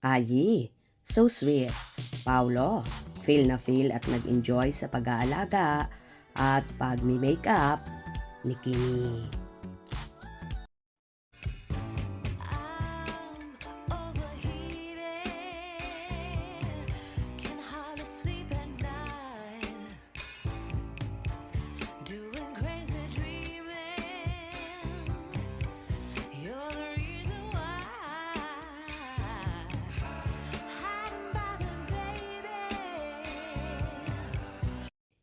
Ayi, so sweet. Paulo, feel na feel at nag-enjoy sa pag-aalaga at pag-makeup ni Kimi. I'm overheated, can hardly sleep at night, doing crazy dreaming. You're the reason why. Hiding by the baby.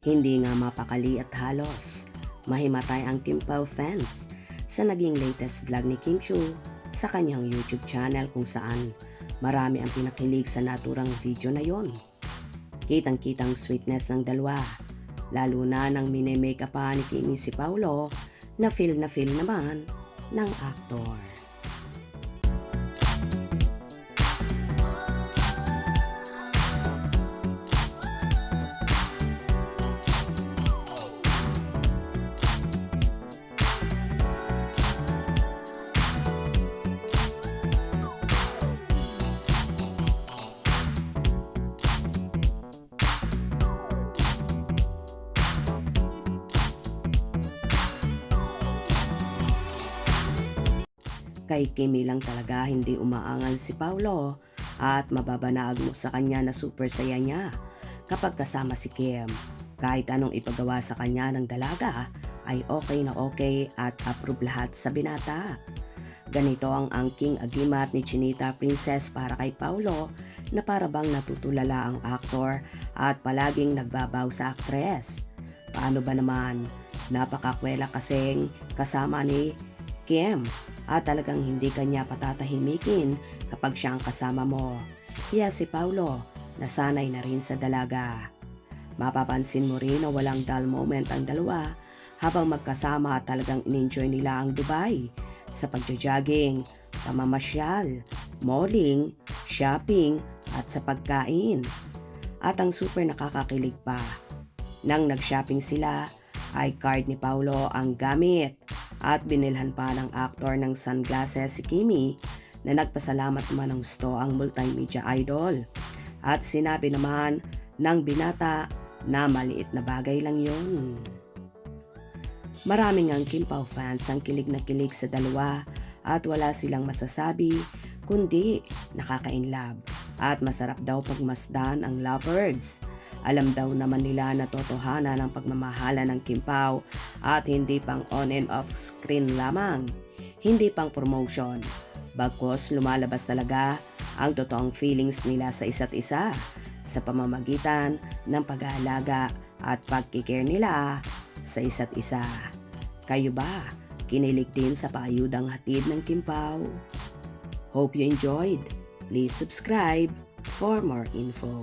Hindi nga mapakali at halos mahimatay ang Kim Pao fans sa naging latest vlog ni Kim Chiu sa kanyang YouTube channel kung saan marami ang pinakilig sa naturang video na yon. Kitang-kitang sweetness ng dalawa, lalo na nang mini-makeup pa ni Kimi si Paulo na feel naman ng aktor. Kay Kimi lang talaga hindi umaangal si Paulo at mababanaag mo sa kanya na super saya niya kapag kasama si Kim. Kahit anong ipagawa sa kanya ng dalaga ay okay na okay at approve lahat sa binata. Ganito ang angking agimat ni Chinita Princess para kay Paulo na para bang natutulala ang aktor at palaging nagbabaw sa aktres. Paano ba naman? Napakakwela kasing kasama ni Kim at talagang hindi kanya patatahimikin kapag siya ang kasama mo. Kaya si Paulo nasanay na rin sa dalaga. Mapapansin mo rin na walang dull moment ang dalawa habang magkasama at talagang in-enjoy nila ang Dubai sa pagja-jogging, pamamasyal, malling, shopping at sa pagkain. At ang super nakakakilig pa, nang nag-shopping sila ay card ni Paulo ang gamit at binilhan pa ng aktor ng sunglasses si Kimi na nagpasalamat naman ng gusto ang multimedia idol. At sinabi naman ng binata na maliit na bagay lang yun. Maraming ang Kim Pao fans ang kilig na kilig sa dalawa at wala silang masasabi kundi nakaka-inlove at masarap daw pagmasdan ang lovebirds. Alam daw naman nila na totohanan ang pagmamahala ng Kim Pao at hindi pang on and off screen lamang, hindi pang promotion. Bagkus lumalabas talaga ang totoong feelings nila sa isa't isa sa pamamagitan ng pag-aalaga at pagkikare nila sa isa't isa. Kayo ba? Kinilig din sa paayudang hatid ng Kim Pao? Hope you enjoyed. Please subscribe for more info.